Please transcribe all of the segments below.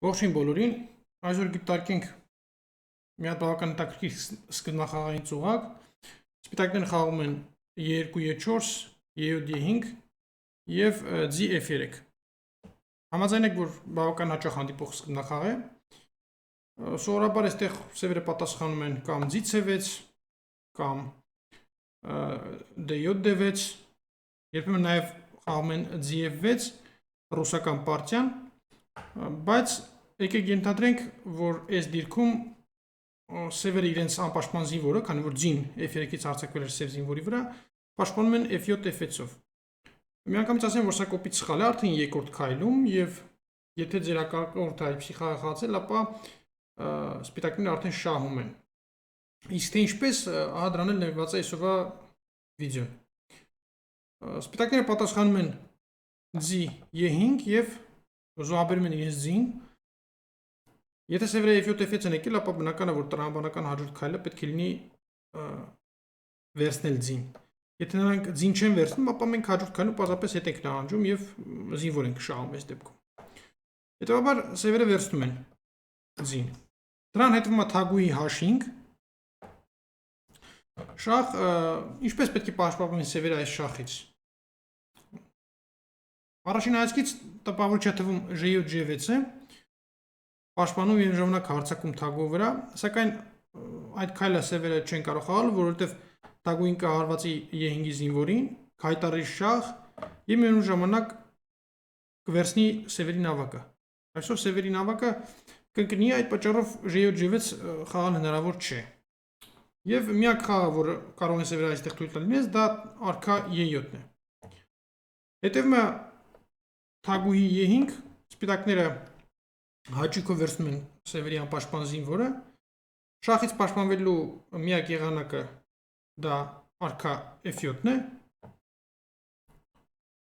Ողջույն բոլորին, այսօր գիտարկենք մի հատ բավական հետաքրքիր սկզբնախաղային ծուղակ։ Սպիտակները խաղում են E2, E4, E7, E5 եւ G-F3։ Համաձայն եք, որ բավական հաճախ հանդիպող սկզբնախաղ է։ Սովորաբար այստեղ սևերը պատասխանում են կամ G-C6 կամ D7, D6, երբեմն նաեւ խաղում են G-F6 ռուսական պարտիան, բայց եկեք ենթադրենք, որ այս դիրքում սևերը իրենց անպաշտպան զինվորը, քանի որ G-ն F3-ից արձակվել էր սև զինվորի վրա, պաշտպանում են F7, F6-ով։ Միանգամից ասեմ, որ սա կոպիտ սխալ է, արդեն երկրորդ քայլում, եւ եթե ձեր ակակորդ այդպիսի խաղ խաղացել, ապա սպիտակները արդեն շահում են։ Իսկ թե ինչպես, ահա դրան էլ ներկված է այսօրվա վիդեոն։ Սպիտակները պատասխանում են G, E5 եւ զոհաբերում են իրենց G-ին։ Եթե սևերը F7, F6 են եկել, ապա բնական է, որ տրամաբանական հաջորդ քայլը պետք է լինի վերցնել G-ին։ Եթե նրանք G-ին չեն վերցնում, ապա մենք հաջորդ քայլում պարզապես հետ ենք նահանջում եւ զինվոր ենք շահում այս դեպքում։ Հետևաբար սևերը վերցնում են G-ին։ Դրան հետևում է թագուհի H5։ Շախ, ինչպես պետք է պաշտպանվեն սևերը այս շախից։ Առաջին հայացքից տպավորիչ է թվում G7, G6-ը, պաշտպանում եւ ժամանակ հարձակում թագուհու վրա, սակայն այդ քայլը սևերը չեն կարող խաղալ, որովհետեւ թագուհին կհարվածի E5-ի զինվորին, կհայտարարի շախ եւ միևնույն ժամանակ կվերցնի սևերի նավակը։ Այսօր սևերի նավակը կընկնի, այդ պատճառով G7, G6 խաղալ հնարավոր չէ։ Եվ միակ խաղը, որը կարող են սևերը այստեղ թույլ տալ, դա արքա E7-ն է։ Հետևում է թագուհի E5, սպիտակները հաճույքով վերցնում են սևերի անպաշտպան զինվորը։ Շախից պաշտպանվելու միակ եղանակը դա արքա F7-ն է։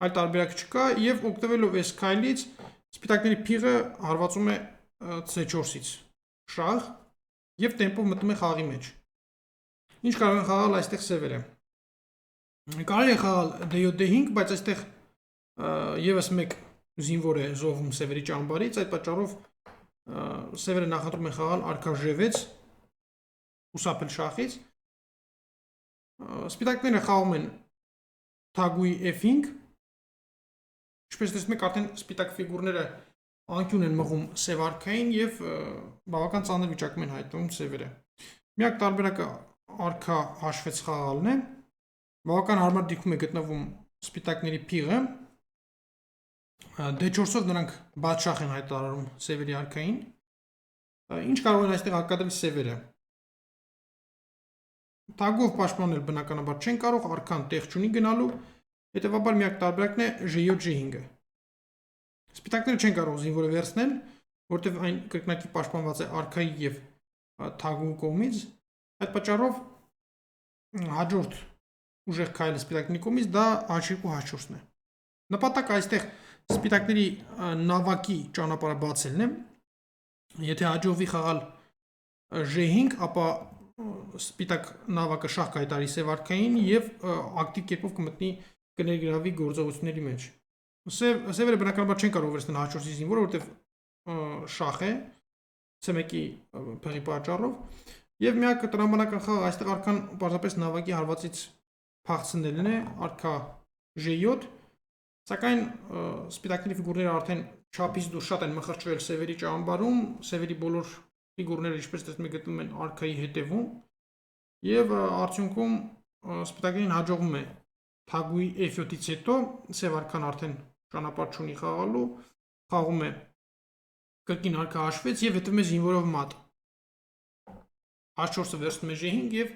Այլ տարբերակ չկա եւ օգտվելով այս քայլից սպիտակների փիղը հարվածում է C4-ից շախ եւ տեմպով մտնում է խաղի մեջ։ Ինչ կարող են խաղալ այստեղ սևերը։ Կարելի է խաղալ D7, D5, բայց այստեղ եւս մեկ զինվոր է զոհվում սևերի ճամբարից, այդ պատճառով սևերը նախընտրում են խաղալ արքա G6 ուսապել շախից։ Սպիտակները խաղում են թագուհի F5։ Ինչպես տեսնում եք, արդեն սպիտակ ֆիգուրները անկյուն են մղում սև արքային եւ բավական ծանր վիճակում են հայտնվում սևերը։ Միակ տարբերակը արքա H6 խաղալն է։ Բավական հարմար դիրքում է գտնվում սպիտակների փիղը։ D4-ով նրանք բաց շախ են հայտարարում սևերի արքային։ Ինչ կարող են այստեղ հակադրել սևերը։ Թագով պաշտպանել բնականաբար չեն կարող, արքան տեղ չունի գնալու, հետևաբար միակ տարբերակն է G7, G5-ը։ Սպիտակները չեն կարող զինվորը վերցնել, որտեղ այն կրկնակի պաշտպանված է արքայի եւ թագուհու կողմից։ Այդ պատճառով հաջորդ ուժեղ քայլը սպիտակների կողմից դա H2, H4-ն է։ Նպատակը այստեղ սպիտակների նավակի ճանապարհը բացելն է։ Եթե հաջողվի խաղալ G5, ապա սպիտակ նավակը շախ կհայտարարի սև արքային եւ ակտիվ կերպով կմտնի կներգրավի գործողությունների մեջ։ Սևերը բնականաբար չեն կարող վերցնել H4-ի զինվորը, որտեղ շախ է C1-ի փղի պատճառով եւ միակ տրամաբանական խաղը այստեղ արքան պարզապես նավակի հարվածից փախցնելն է, արքա G7, սակայն սպիտակների ֆիգուրները արդեն չափից դուրս շատ են մխրճվել սևերի ճամբարում, սևերի բոլոր ֆիգուրները ինչպես տեսնում եք գտնվում են արքայի հետևում եւ արդյունքում սպիտակներին հաջողվում է թագուհի F7-ից հետո սև արքան արդեն ճանապարհ չունի խաղալու, խաղում է կրկին արքա H6 եւ հետևում է զինվորով մատ։ H4-ը վերցնում է G5 եւ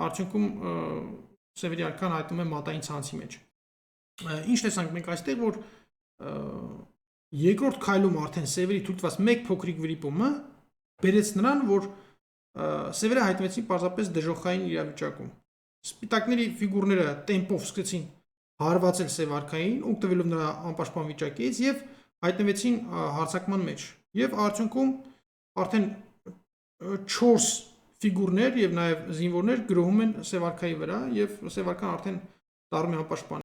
արդյունքում սևերի արքան հայտնվում է մատային ցանցի մեջ։ Ինչ տեսանք մենք այստեղ, որ երկրորդ քայլում արդեն սևերի թույլտված մեկ փոքրիկ վրիպումը բերեց նրան, որ սևերը հայտնվեցին պարզապես դժոխային իրավիճակում։ Սպիտակների ֆիգուրները տեմպով սկսեցին հարվածել սև արքային, օգտվելով նրա անպաշտպան վիճակից եւ հայտնվեցին հարձակման մեջ։ Եվ արդյունքում արդեն 4 ֆիգուրներ եւ նաեւ զինվորներ գրոհում են սև արքայի վրա եւ սև արքան արդեն դառնում է անպաշտպան։